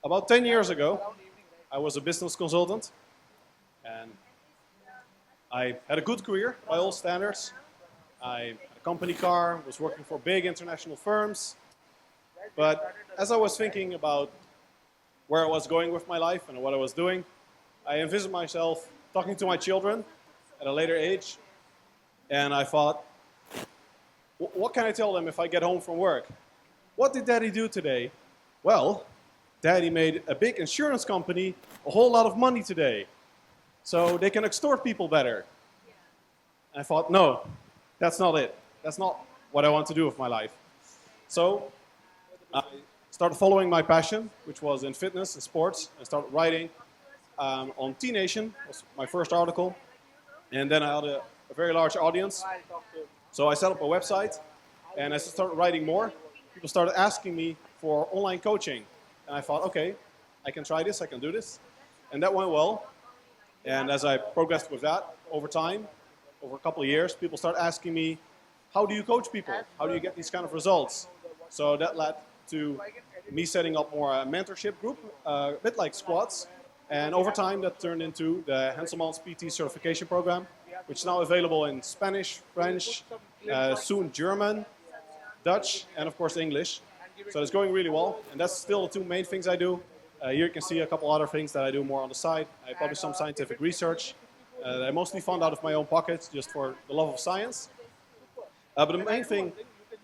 About 10 years ago, I was a business consultant, and I had a good career by all standards. I had a company car, was working for big international firms, but as I was thinking about where I was going with my life and what I was doing, I envisioned myself talking to my children at a later age, and I thought, what can I tell them if I get home from work? What did Daddy do today? Well, Daddy made a big insurance company a whole lot of money today, so they can extort people better. And I thought, no, that's not it. That's not what I want to do with my life. So I started following my passion, which was in fitness and sports. I started writing on T Nation, was my first article. And then I had a very large audience. So I set up a website, and as I started writing more, people started asking me for online coaching. And I thought, okay, I can try this, I can do this. And that went well. And as I progressed with that, over time, over a couple of years, people started asking me, how do you coach people? How do you get these kind of results? So that led to me setting up more a mentorship group, a bit like squads. And over time, that turned into the Henselmans PT certification program, which is now available in Spanish, French, soon German, Dutch, and of course English. So it's going really well, and that's still the two main things I do. Here you can see a couple other things that I do more on the side. I publish some scientific research that I mostly fund out of my own pocket, just for the love of science. But the main thing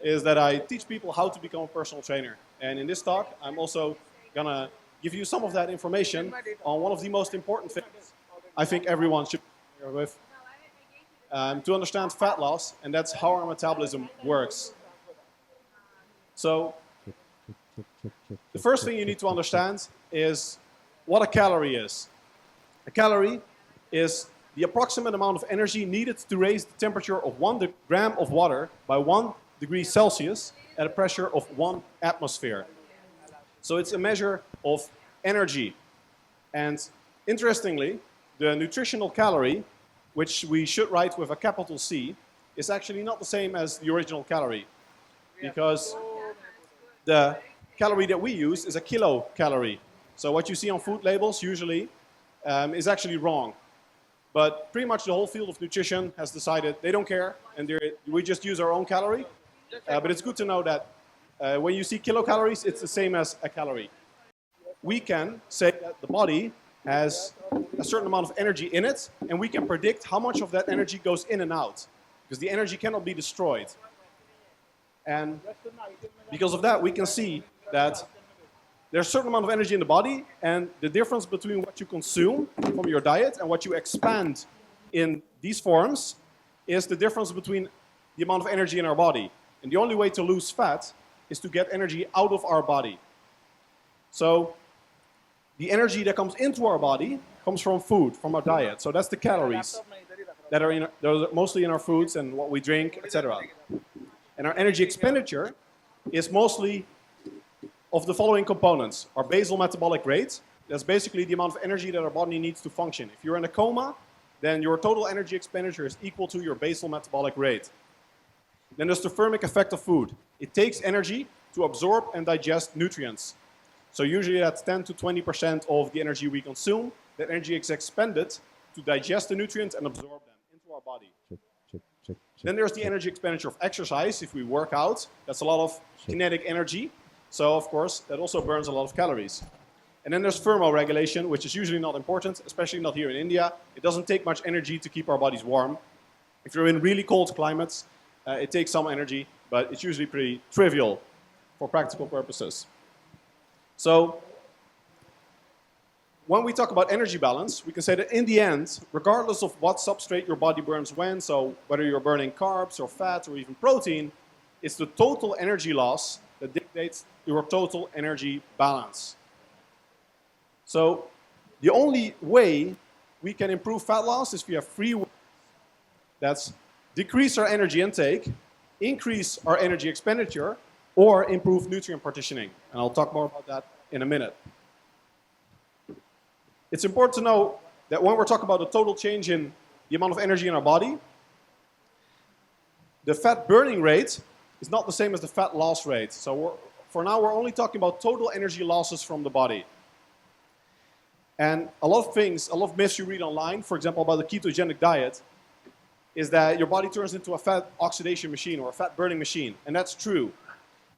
is that I teach people how to become a personal trainer. And in this talk, I'm also gonna give you some of that information on one of the most important things I think everyone should be familiar with to understand fat loss, and that's how our metabolism works. So the first thing you need to understand is what a calorie is. A calorie is the approximate amount of energy needed to raise the temperature of 1 gram of water by 1 degree Celsius at a pressure of 1 atmosphere. So it's a measure of energy. And interestingly, the nutritional calorie, which we should write with a capital C, is actually not the same as the original calorie, because the calorie that we use is a kilocalorie. So what you see on food labels usually is actually wrong. But pretty much the whole field of nutrition has decided they don't care, and we just use our own calorie. But it's good to know that when you see kilocalories, it's the same as a calorie. We can say that the body has a certain amount of energy in it, and we can predict how much of that energy goes in and out, because the energy cannot be destroyed. And because of that, we can see that there's a certain amount of energy in the body, and the difference between what you consume from your diet and what you expand in these forms is the difference between the amount of energy in our body. And the only way to lose fat is to get energy out of our body. So the energy that comes into our body comes from food, from our diet. So that's the calories that are mostly in our foods and what we drink, etc. And our energy expenditure is mostly of the following components. Our basal metabolic rate, that's basically the amount of energy that our body needs to function. If you're in a coma, then your total energy expenditure is equal to your basal metabolic rate. Then there's the thermic effect of food. It takes energy to absorb and digest nutrients. So usually that's 10 to 20% of the energy we consume. That energy is expended to digest the nutrients and absorb them into our body. Then there's the energy expenditure of exercise. If we work out, that's a lot of kinetic energy. So of course, that also burns a lot of calories. And then there's thermoregulation, which is usually not important, especially not here in India. It doesn't take much energy to keep our bodies warm. If you're in really cold climates, it takes some energy, but it's usually pretty trivial for practical purposes. So when we talk about energy balance, we can say that in the end, regardless of what substrate your body burns when, so whether you're burning carbs or fat or even protein, it's the total energy loss that dictates your total energy balance. So the only way we can improve fat loss is via three ways. That's decrease our energy intake, increase our energy expenditure, or improve nutrient partitioning. And I'll talk more about that in a minute. It's important to know that when we're talking about the total change in the amount of energy in our body, the fat burning rate is not the same as the fat loss rate. So for now, we're only talking about total energy losses from the body. And a lot of myths you read online, for example, about the ketogenic diet, is that your body turns into a fat oxidation machine or a fat burning machine. And that's true.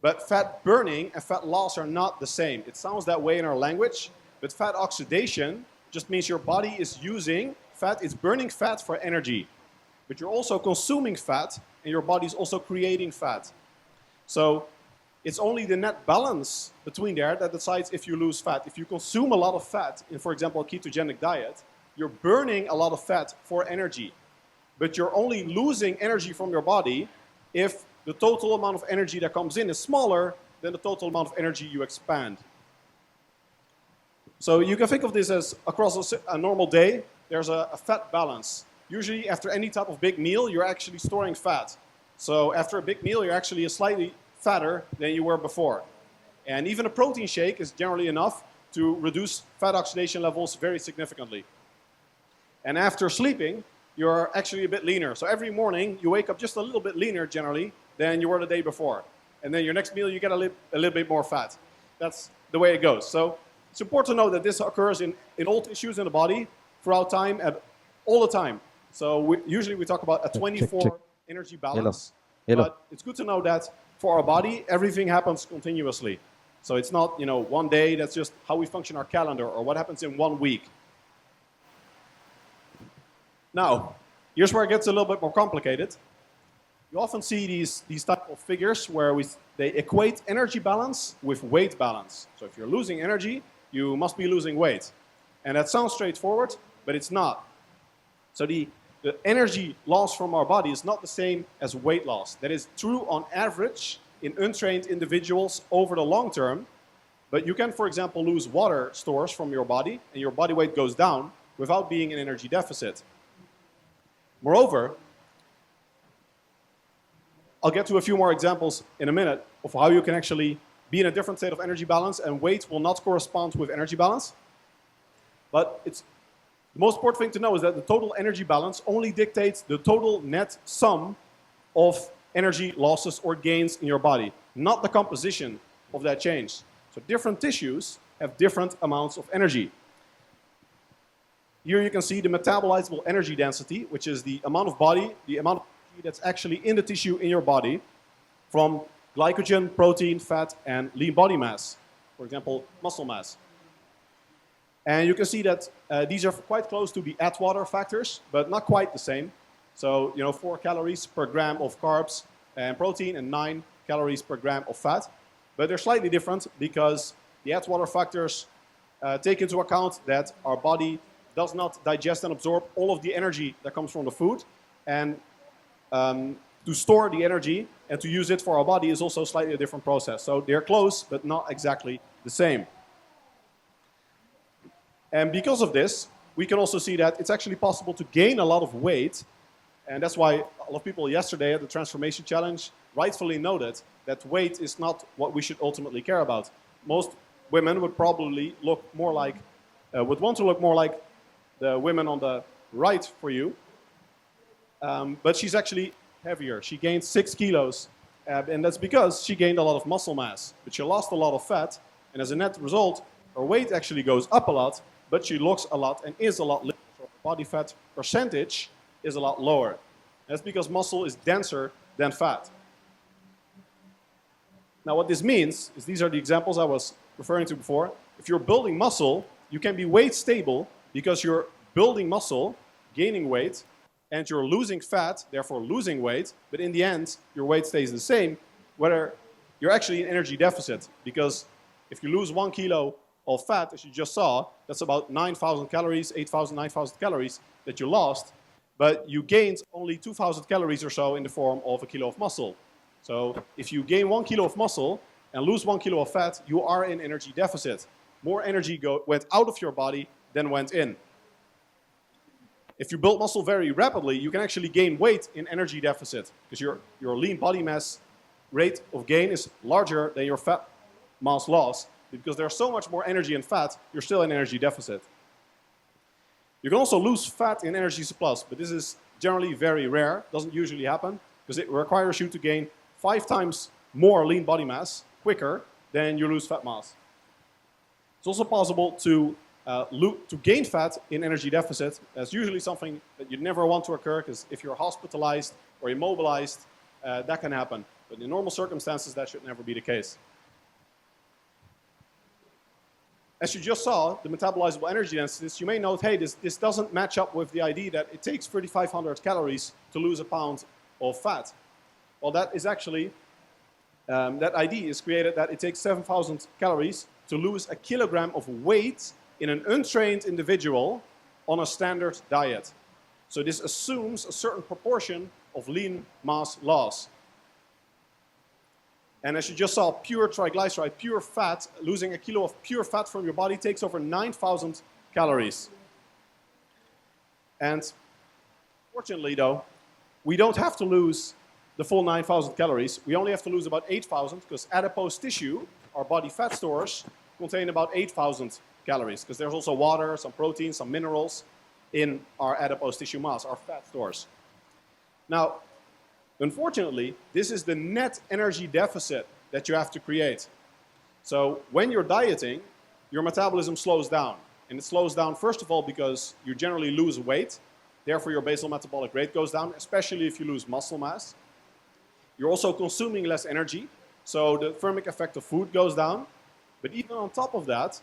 But fat burning and fat loss are not the same. It sounds that way in our language, but fat oxidation just means your body is using fat, it's burning fat for energy. But you're also consuming fat, and your body is also creating fat. So it's only the net balance between there that decides if you lose fat. If you consume a lot of fat in, for example, a ketogenic diet, you're burning a lot of fat for energy. But you're only losing energy from your body if the total amount of energy that comes in is smaller than the total amount of energy you expand. So you can think of this as across a normal day, there's a fat balance. Usually after any type of big meal, you're actually storing fat. So after a big meal, you're actually slightly fatter than you were before. And even a protein shake is generally enough to reduce fat oxidation levels very significantly. And after sleeping, you're actually a bit leaner. So every morning, you wake up just a little bit leaner generally than you were the day before. And then your next meal, you get a little bit more fat. That's the way it goes. So it's important to know that this occurs in all tissues in the body throughout time, all the time. So usually we talk about a 24 energy balance. Hello. But it's good to know that for our body, everything happens continuously. So it's not, one day, that's just how we function our calendar or what happens in 1 week. Now, here's where it gets a little bit more complicated. You often see these type of figures where they equate energy balance with weight balance. So if you're losing energy, you must be losing weight. And that sounds straightforward, but it's not. So the energy loss from our body is not the same as weight loss. That is true on average in untrained individuals over the long term, but you can, for example, lose water stores from your body and your body weight goes down without being in energy deficit. Moreover, I'll get to a few more examples in a minute of how you can actually be in a different state of energy balance and weight will not correspond with energy balance. But the most important thing to know is that the total energy balance only dictates the total net sum of energy losses or gains in your body, not the composition of that change. So different tissues have different amounts of energy. Here you can see the metabolizable energy density, which is the amount of energy that's actually in the tissue in your body from glycogen, protein, fat, and lean body mass, for example, muscle mass. And you can see that these are quite close to the Atwater factors, but not quite the same. So, 4 calories per gram of carbs and protein and 9 calories per gram of fat. But they're slightly different because the Atwater factors take into account that our body does not digest and absorb all of the energy that comes from the food. And to store the energy and to use it for our body is also slightly a different process. So they're close, but not exactly the same. And because of this, we can also see that it's actually possible to gain a lot of weight. And that's why a lot of people yesterday at the Transformation Challenge rightfully noted that weight is not what we should ultimately care about. Most women would probably look more like, would want to look more like the women on the right for you. But she's actually heavier. She gained 6 kilos. And that's because she gained a lot of muscle mass. But she lost a lot of fat. And as a net result, her weight actually goes up a lot, but she looks a lot and is a lot lighter. So her body fat percentage is a lot lower. That's because muscle is denser than fat. Now what this means is these are the examples I was referring to before. If you're building muscle, you can be weight stable because you're building muscle, gaining weight, and you're losing fat, therefore losing weight, but in the end, your weight stays the same, whether you're actually in energy deficit. Because if you lose 1 kilo of fat, as you just saw, that's about 9,000 calories, 8,000, 9,000 calories that you lost, but you gained only 2,000 calories or so in the form of a kilo of muscle. So if you gain 1 kilo of muscle and lose 1 kilo of fat, you are in energy deficit. More energy went out of your body than went in. If you build muscle very rapidly, you can actually gain weight in energy deficit because your lean body mass rate of gain is larger than your fat mass loss. Because there's so much more energy in fat, you're still in energy deficit. You can also lose fat in energy surplus, but this is generally very rare. Doesn't usually happen because it requires you to gain 5 times more lean body mass quicker than you lose fat mass. It's also possible to to gain fat in energy deficit. That's usually something that you never want to occur, because if you're hospitalized or immobilized, that can happen. But in normal circumstances, that should never be the case. As you just saw, the metabolizable energy densities, you may note, hey, this doesn't match up with the idea that it takes 3,500 calories to lose a pound of fat. Well, that is actually, that idea is created that it takes 7,000 calories to lose a kilogram of weight in an untrained individual on a standard diet. So this assumes a certain proportion of lean mass loss. And as you just saw, pure triglyceride, pure fat, losing a kilo of pure fat from your body takes over 9,000 calories. And fortunately, though, we don't have to lose the full 9,000 calories. We only have to lose about 8,000, because adipose tissue, our body fat stores, contain about 8,000 calories, because there's also water, some protein, some minerals in our adipose tissue mass, our fat stores. Now, unfortunately, this is the net energy deficit that you have to create. So when you're dieting, your metabolism slows down. And it slows down, first of all, because you generally lose weight. Therefore, your basal metabolic rate goes down, especially if you lose muscle mass. You're also consuming less energy. So the thermic effect of food goes down. But even on top of that,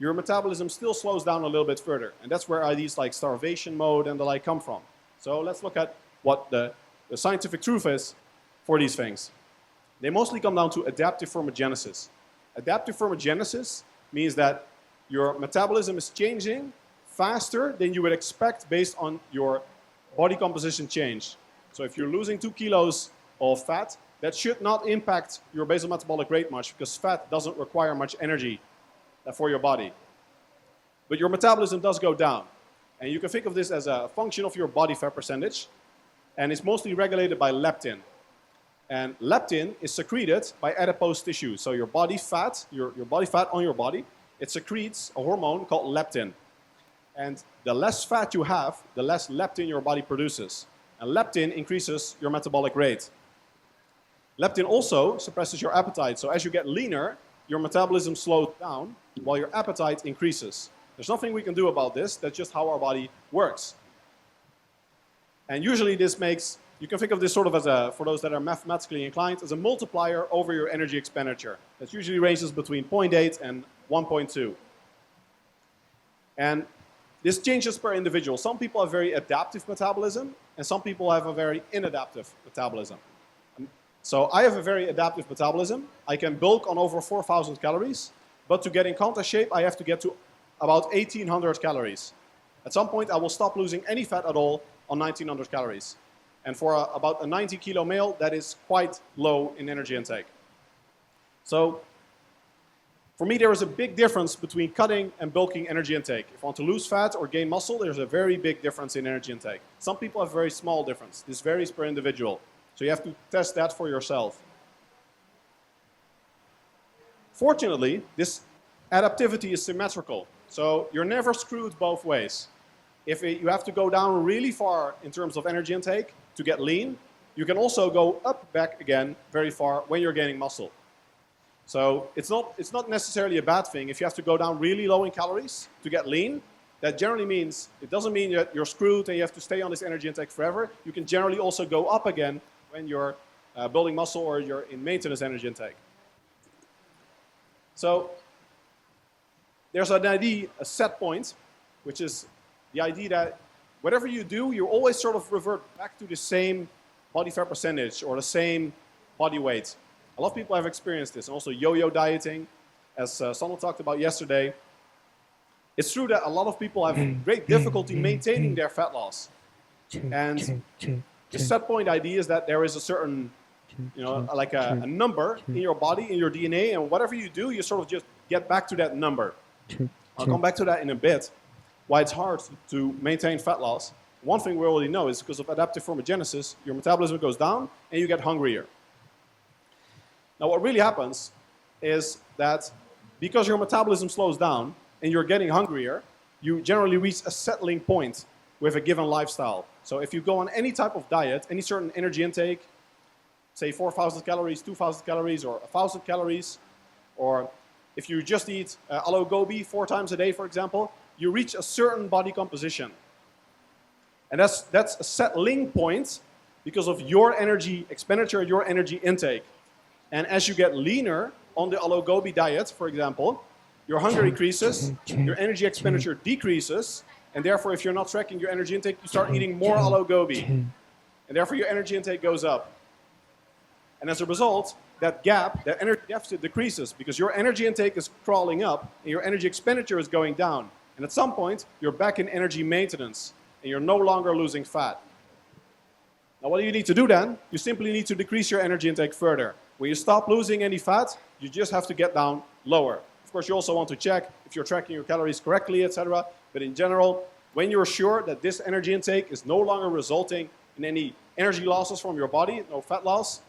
your metabolism still slows down a little bit further. And that's where ideas like starvation mode and the like come from. So let's look at what the scientific truth is for these things. They mostly come down to adaptive thermogenesis. Adaptive thermogenesis means that your metabolism is changing faster than you would expect based on your body composition change. So if you're losing 2 kilos of fat, that should not impact your basal metabolic rate much, because fat doesn't require much energy for your body. But your metabolism does go down. And you can think of this as a function of your body fat percentage. And it's mostly regulated by leptin. And leptin is secreted by adipose tissue. So your body fat, your body fat on your body, it secretes a hormone called leptin. And the less fat you have, the less leptin your body produces. And leptin increases your metabolic rate. Leptin also suppresses your appetite. So as you get leaner, your metabolism slows down while your appetite increases. There's nothing we can do about this. That's just how our body works. And usually this makes, you can think of this sort of as a, for those that are mathematically inclined, as a multiplier over your energy expenditure. That usually ranges between 0.8 and 1.2. And this changes per individual. Some people have very adaptive metabolism, and some people have a very inadaptive metabolism. So I have a very adaptive metabolism. I can bulk on over 4,000 calories, but to get in contest shape, I have to get to about 1,800 calories. At some point, I will stop losing any fat at all on 1,900 calories. And for about a 90 kilo male, that is quite low in energy intake. So for me, there is a big difference between cutting and bulking energy intake. If I want to lose fat or gain muscle, there's a very big difference in energy intake. Some people have a very small difference. This varies per individual. So you have to test that for yourself. Fortunately, this adaptivity is symmetrical. So you're never screwed both ways. If you have to go down really far in terms of energy intake to get lean, you can also go up back again very far when you're gaining muscle. So it's not necessarily a bad thing. If you have to go down really low in calories to get lean, that generally means, it doesn't mean that you're screwed and you have to stay on this energy intake forever. You can generally also go up again when you're building muscle or you're in maintenance energy intake. So there's an idea, a set point, which is the idea that whatever you do, you always sort of revert back to the same body fat percentage or the same body weight. A lot of people have experienced this, and also yo-yo dieting, as Sonal talked about yesterday. It's true that a lot of people have great difficulty maintaining their fat loss. And the set point idea is that there is a certain, like a number in your body, in your DNA, and whatever you do, you sort of just get back to that number. I'll come back to that in a bit, why it's hard to maintain fat loss. One thing we already know is because of adaptive thermogenesis, your metabolism goes down and you get hungrier. Now what really happens is that because your metabolism slows down and you're getting hungrier, you generally reach a settling point with a given lifestyle. So if you go on any type of diet, any certain energy intake, say 4,000 calories, 2,000 calories, or 1,000 calories, or if you just eat aloo gobi 4 times a day, for example, you reach a certain body composition. And that's a settling point because of your energy expenditure, your energy intake. And as you get leaner on the aloo gobi diet, for example, your hunger increases, your energy expenditure decreases, and therefore if you're not tracking your energy intake, you start eating more aloo gobi. And therefore your energy intake goes up. And as a result, that gap, that energy deficit decreases because your energy intake is crawling up and your energy expenditure is going down. And at some point, you're back in energy maintenance and you're no longer losing fat. Now what do you need to do then? You simply need to decrease your energy intake further. When you stop losing any fat, you just have to get down lower. Of course, you also want to check if you're tracking your calories correctly, etc. But in general, when you're sure that this energy intake is no longer resulting in any energy losses from your body, no fat loss,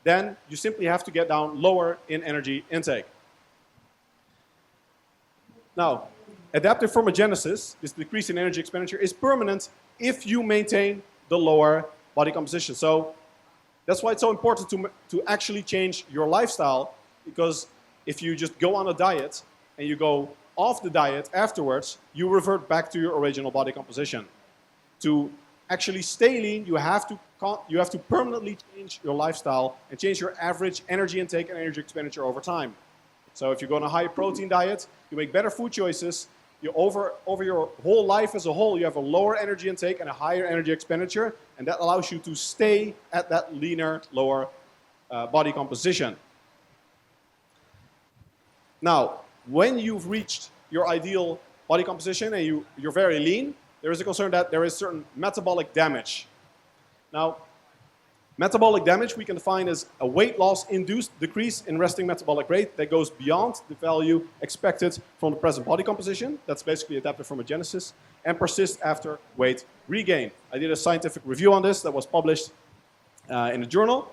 then you simply have to get down lower in energy intake. Now, adaptive thermogenesis, this decrease in energy expenditure, is permanent if you maintain the lower body composition. So that's why it's so important to actually change your lifestyle, because if you just go on a diet and you go off the diet afterwards, you revert back to your original body composition. To actually stay lean, you have to permanently change your lifestyle and change your average energy intake and energy expenditure over time. So if you go on a high protein diet, you make better food choices, you over your whole life as a whole, you have a lower energy intake and a higher energy expenditure, and that allows you to stay at that leaner, lower body composition. Now, when you've reached your ideal body composition and you're very lean, there is a concern that there is certain metabolic damage. Now, metabolic damage we can define as a weight loss induced decrease in resting metabolic rate that goes beyond the value expected from the present body composition. That's basically adaptive thermogenesis, and persists after weight regain. I did a scientific review on this that was published in a journal.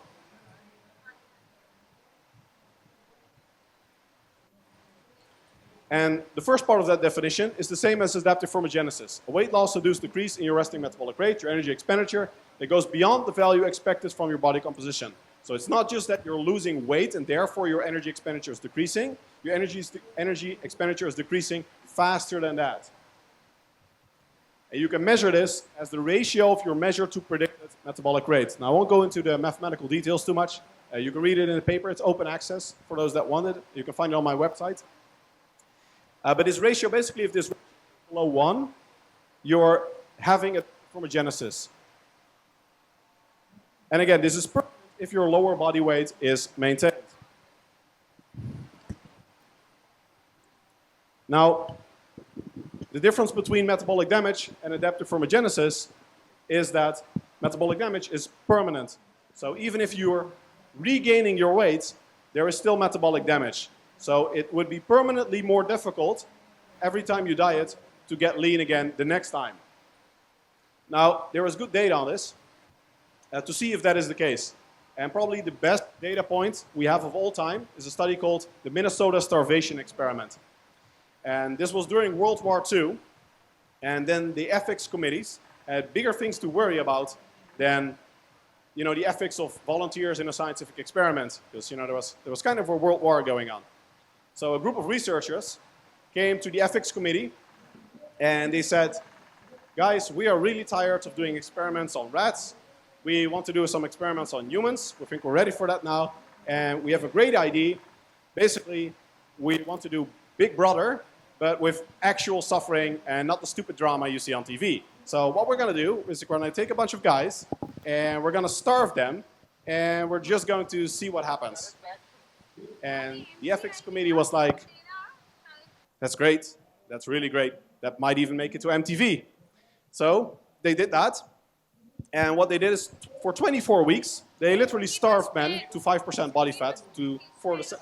And the first part of that definition is the same as adaptive thermogenesis. A weight loss-induced decrease in your resting metabolic rate, your energy expenditure, that goes beyond the value expected from your body composition. So it's not just that you're losing weight and therefore your energy expenditure is decreasing. Your energy expenditure is decreasing faster than that. And you can measure this as the ratio of your measure to predicted metabolic rate. Now I won't go into the mathematical details too much. You can read it in the paper. It's open access for those that want it. You can find it on my website. But this ratio, basically, if this ratio is below 1, you're having a thermogenesis. And again, this is perfect if your lower body weight is maintained. Now, the difference between metabolic damage and adaptive thermogenesis is that metabolic damage is permanent. So even if you're regaining your weight, there is still metabolic damage. So it would be permanently more difficult every time you diet to get lean again the next time. Now, there is good data on this to see if that is the case. And probably the best data point we have of all time is a study called the Minnesota Starvation Experiment. And this was during World War II. And then the ethics committees had bigger things to worry about than the ethics of volunteers in a scientific experiment. Because there was kind of a world war going on. So a group of researchers came to the ethics committee and they said, guys, we are really tired of doing experiments on rats. We want to do some experiments on humans. We think we're ready for that now. And we have a great idea. Basically, we want to do Big Brother, but with actual suffering and not the stupid drama you see on TV. So what we're going to do is we're going to take a bunch of guys and we're going to starve them and we're just going to see what happens. And the ethics committee was like, that's great, that's really great, that might even make it to MTV. So they did that, and what they did is for 24 weeks, they literally starved men to 5% body fat,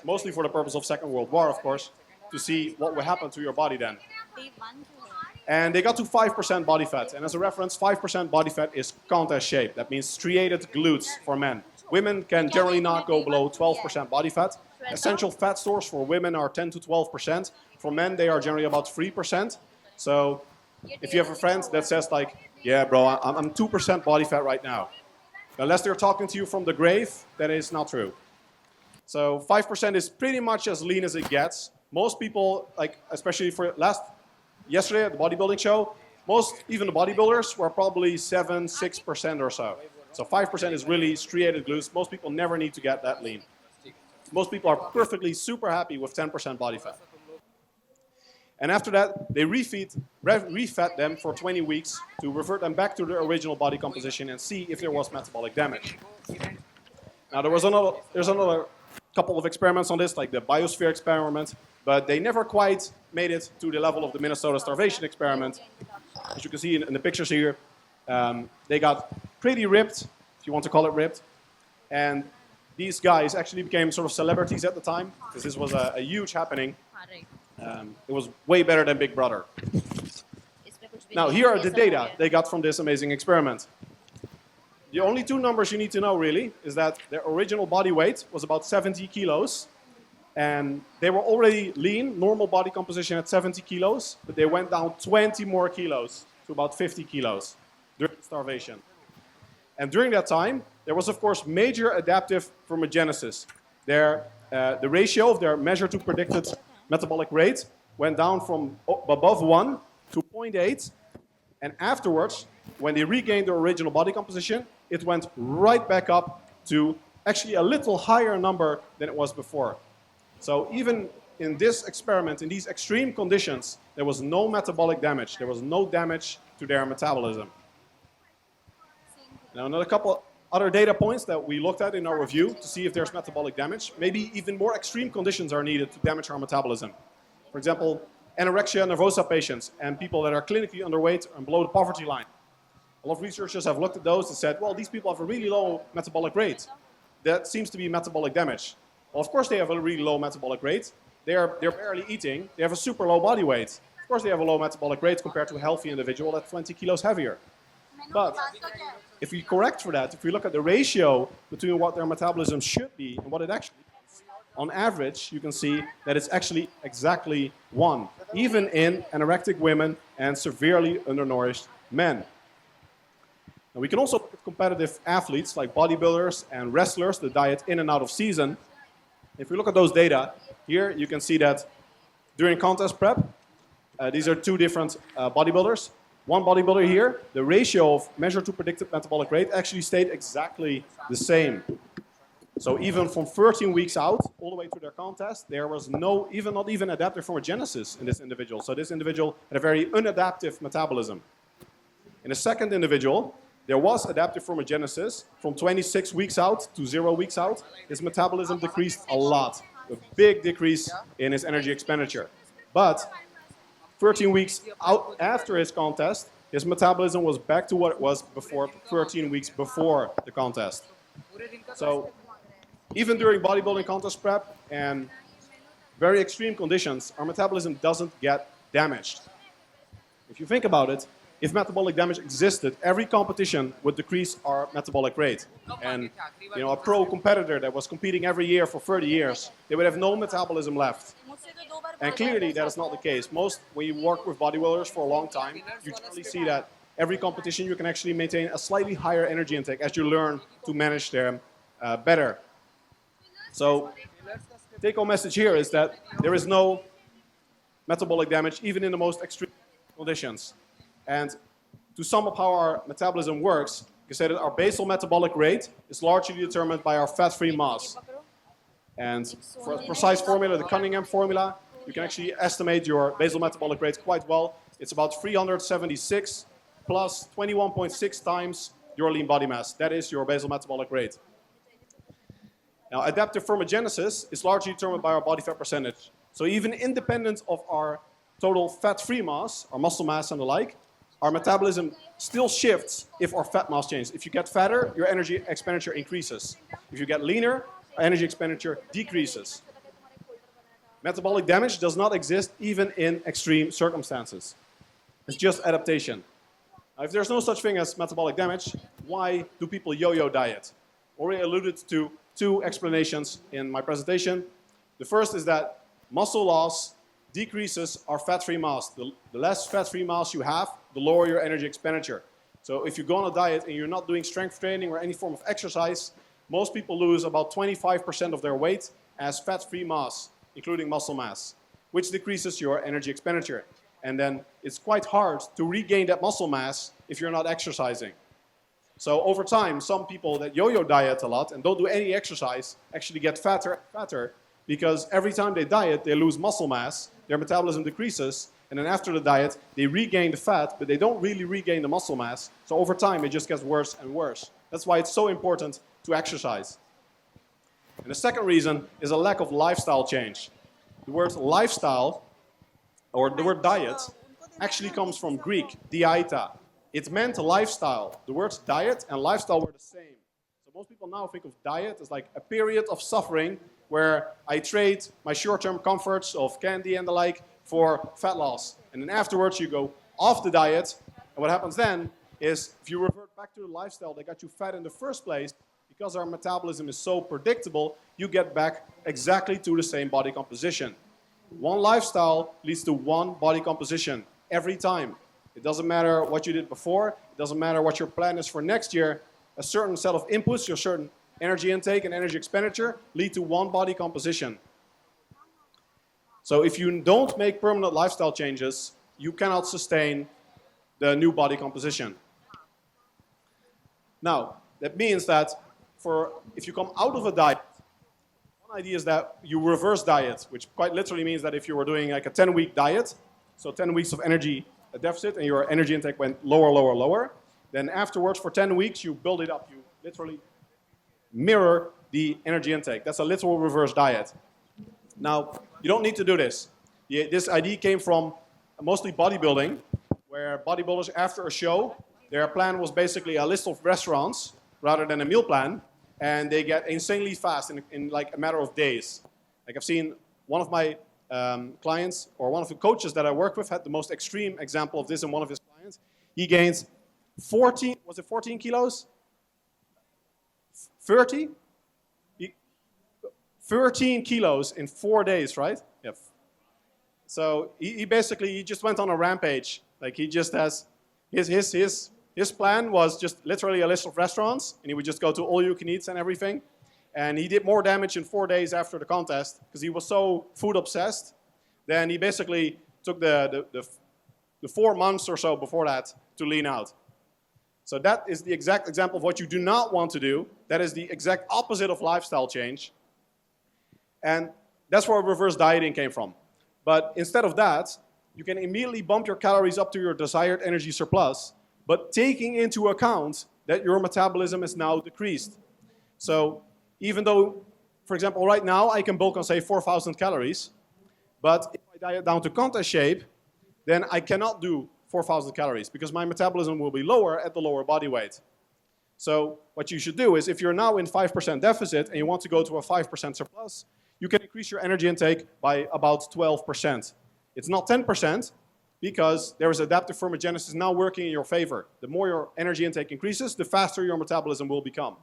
mostly for the purpose of Second World War, of course, to see what would happen to your body then. And they got to 5% body fat, and as a reference, 5% body fat is contest shape. That means striated glutes for men. Women can generally not go below 12% body fat. Essential fat stores for women are 10 to 12%. For men, they are generally about 3%. So if you have a friend that says like, yeah, bro, I'm 2% body fat right now. Unless they're talking to you from the grave, that is not true. So 5% is pretty much as lean as it gets. most people, like especially for yesterday at the bodybuilding show, even the bodybuilders were probably 6% or so. So 5% is really striated glutes. Most people never need to get that lean. Most people are perfectly super happy with 10% body fat. And after that, they refed them for 20 weeks to revert them back to their original body composition and see if there was metabolic damage. Now, there's another couple of experiments on this, like the Biosphere experiment, but they never quite made it to the level of the Minnesota Starvation experiment. As you can see in the pictures here, they got pretty ripped, if you want to call it ripped, and these guys actually became sort of celebrities at the time, because this was a huge happening. It was way better than Big Brother. Now, here are the data they got from this amazing experiment. The only two numbers you need to know, really, is that their original body weight was about 70 kilos, and they were already lean, normal body composition at 70 kilos, but they went down 20 more kilos to about 50 kilos during starvation. And during that time, there was, of course, major adaptive thermogenesis. The ratio of their measured to predicted metabolic rate went down from above 1 to 0.8, and afterwards, when they regained their original body composition, it went right back up to actually a little higher number than it was before. So even in this experiment, in these extreme conditions, there was no metabolic damage. There was no damage to their metabolism. Now, another couple other data points that we looked at in our review to see if there's metabolic damage. Maybe even more extreme conditions are needed to damage our metabolism. For example, Anorexia Nervosa patients and people that are clinically underweight and below the poverty line. A lot of researchers have looked at those and said, well, these people have a really low metabolic rate. That seems to be metabolic damage. Well, of course they have a really low metabolic rate. They're barely eating. They have a super low body weight. Of course they have a low metabolic rate compared to a healthy individual that's 20 kilos heavier. But if we correct for that, if we look at the ratio between what their metabolism should be and what it actually is, on average, you can see that it's actually exactly 1, even in anorectic women and severely undernourished men. Now, we can also look at competitive athletes like bodybuilders and wrestlers that diet in and out of season. If we look at those data, here you can see that during contest prep, these are two different bodybuilders. One bodybuilder here, the ratio of measured to predicted metabolic rate actually stayed exactly the same. So even from 13 weeks out, all the way to their contest, there was not even adaptive thermogenesis in this individual. So this individual had a very unadaptive metabolism. In the second individual, there was adaptive thermogenesis from 26 weeks out to 0 weeks out. His metabolism decreased a lot, a big decrease in his energy expenditure. But 13 weeks out after his contest, his metabolism was back to what it was before 13 weeks before the contest. So even during bodybuilding contest prep and very extreme conditions, our metabolism doesn't get damaged. If you think about it, if metabolic damage existed, every competition would decrease our metabolic rate. And a pro competitor that was competing every year for 30 years, they would have no metabolism left. And clearly that is not the case. When you work with bodybuilders for a long time, you generally see that every competition you can actually maintain a slightly higher energy intake as you learn to manage them better. So take-home message here is that there is no metabolic damage even in the most extreme conditions. And to sum up how our metabolism works, you can say that our basal metabolic rate is largely determined by our fat-free mass. And for a precise formula, the Cunningham formula, you can actually estimate your basal metabolic rate quite well. It's about 376 plus 21.6 times your lean body mass. That is your basal metabolic rate. Now, adaptive thermogenesis is largely determined by our body fat percentage. So even independent of our total fat-free mass, our muscle mass and the like, our metabolism still shifts if our fat mass changes. If you get fatter, your energy expenditure increases. If you get leaner, our energy expenditure decreases. Metabolic damage does not exist even in extreme circumstances. It's just adaptation. Now, if there's no such thing as metabolic damage, why do people yo-yo diet? Already alluded to two explanations in my presentation. The first is that muscle loss decreases our fat-free mass. The less fat-free mass you have, the lower your energy expenditure. So if you go on a diet and you're not doing strength training or any form of exercise, most people lose about 25% of their weight as fat-free mass, including muscle mass. which decreases your energy expenditure. And then it's quite hard to regain that muscle mass if you're not exercising. So over time, some people that yo-yo diet a lot and don't do any exercise actually get fatter and fatter, because every time they diet, they lose muscle mass, their metabolism decreases, and then after the diet, they regain the fat, but they don't really regain the muscle mass. So over time, it just gets worse and worse. That's why it's so important to exercise. And the second reason is a lack of lifestyle change. The word lifestyle, or the word diet, actually comes from Greek, dieta. It meant lifestyle. The words diet and lifestyle were the same. So most people now think of diet as like a period of suffering where I trade my short-term comforts of candy and the like for fat loss. And then afterwards you go off the diet, and what happens then is if you revert back to the lifestyle that got you fat in the first place, because our metabolism is so predictable, you get back exactly to the same body composition. One lifestyle leads to one body composition every time. It doesn't matter what you did before, it doesn't matter what your plan is for next year. A certain set of inputs, your certain energy intake and energy expenditure lead to one body composition. So if you don't make permanent lifestyle changes, you cannot sustain the new body composition. Now, that means that if you come out of a diet, one idea is that you reverse diet, which quite literally means that if you were doing like a 10-week diet, so 10 weeks of energy deficit and your energy intake went lower, lower, lower, then afterwards for 10 weeks you build it up. You literally mirror the energy intake. That's a literal reverse diet. Now, you don't need to do this. This idea came from mostly bodybuilding, where bodybuilders after a show, their plan was basically a list of restaurants rather than a meal plan, and they get insanely fast in like a matter of days. Like I've seen one of my clients, or one of the coaches that I work with, had the most extreme example of this in one of his clients. He gains 14 kilos? 30? 13 kilos in 4 days, right? Yep. So he basically just went on a rampage. Like he just has, his plan was just literally a list of restaurants, and he would just go to all you can eats and everything. And he did more damage in 4 days after the contest because he was so food obsessed. Then he basically took the 4 months or so before that to lean out. So that is the exact example of what you do not want to do. That is the exact opposite of lifestyle change. And that's where reverse dieting came from. But instead of that, you can immediately bump your calories up to your desired energy surplus, but taking into account that your metabolism is now decreased. So even though, for example, right now I can bulk on, say, 4,000 calories, but if I diet down to contest shape, then I cannot do 4,000 calories because my metabolism will be lower at the lower body weight. So what you should do is, if you're now in 5% deficit and you want to go to a 5% surplus, you can increase your energy intake by about 12%. It's not 10% because there is adaptive thermogenesis now working in your favor. The more your energy intake increases, the faster your metabolism will become.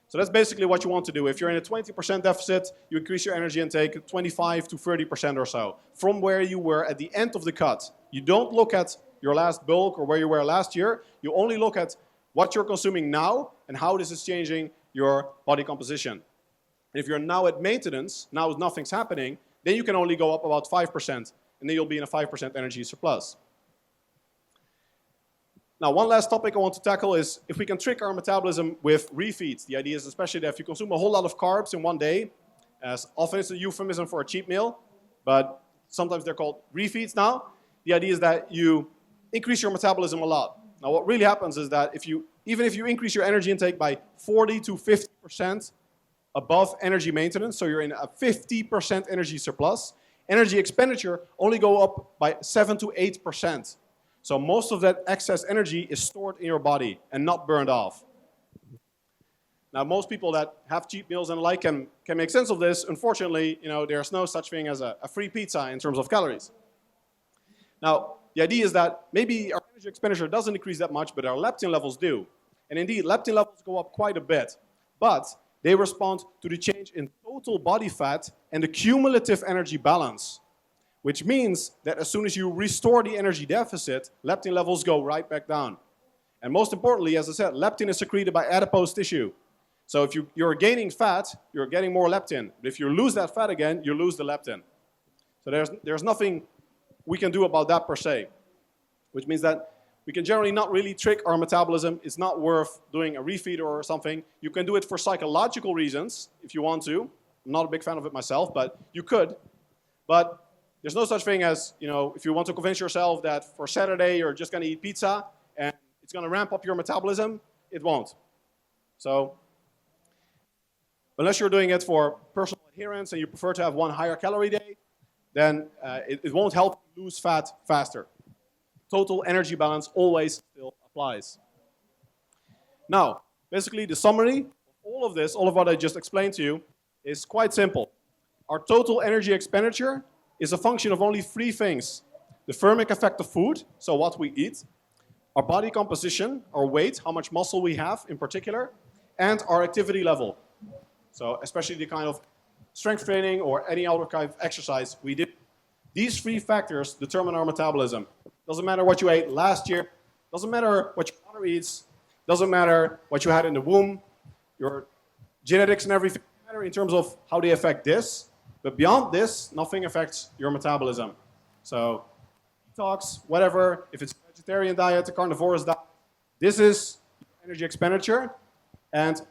So that's basically what you want to do. If you're in a 20% deficit, you increase your energy intake 25 to 30% or so from where you were at the end of the cut. You don't look at your last bulk or where you were last year. You only look at what you're consuming now and how this is changing your body composition. And if you're now at maintenance, now nothing's happening, then you can only go up about 5%, and then you'll be in a 5% energy surplus. Now, one last topic I want to tackle is if we can trick our metabolism with refeeds. The idea is especially that if you consume a whole lot of carbs in one day, as often it's a euphemism for a cheat meal, but sometimes they're called refeeds now. The idea is that you increase your metabolism a lot. Now, what really happens is that even if you increase your energy intake by 40 to 50% above energy maintenance, so you're in a 50% energy surplus, energy expenditure only go up by 7 to 8%. So most of that excess energy is stored in your body and not burned off. Now, most people that have cheat meals and the like can make sense of this. Unfortunately, there's no such thing as a free pizza in terms of calories. Now, the idea is that maybe our energy expenditure doesn't increase that much, but our leptin levels do. And indeed, leptin levels go up quite a bit. But they respond to the change in total body fat and the cumulative energy balance, which means that as soon as you restore the energy deficit, leptin levels go right back down. And most importantly, as I said, leptin is secreted by adipose tissue. So if you're gaining fat, you're getting more leptin. But if you lose that fat again, you lose the leptin. So there's nothing we can do about that per se, which means that we can generally not really trick our metabolism. It's not worth doing a refeed or something. You can do it for psychological reasons if you want to. I'm not a big fan of it myself, but you could. But there's no such thing as, if you want to convince yourself that for Saturday you're just going to eat pizza and it's going to ramp up your metabolism, it won't. So unless you're doing it for personal adherence and you prefer to have one higher calorie day, then it won't help you lose fat faster. Total energy balance always still applies. Now, basically the summary of all of this, all of what I just explained to you, is quite simple. Our total energy expenditure is a function of only three things. The thermic effect of food, so what we eat, our body composition, our weight, how much muscle we have in particular, and our activity level. So especially the kind of strength training or any other kind of exercise we did. These three factors determine our metabolism. Doesn't matter what you ate last year, doesn't matter what your mother eats, doesn't matter what you had in the womb, your genetics and everything, doesn't matter in terms of how they affect this, but beyond this, nothing affects your metabolism. So detox, whatever, if it's a vegetarian diet, a carnivorous diet, this is energy expenditure, and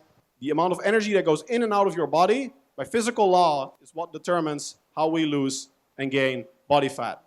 the amount of energy that goes in and out of your body by physical law is what determines how we lose and gain body fat.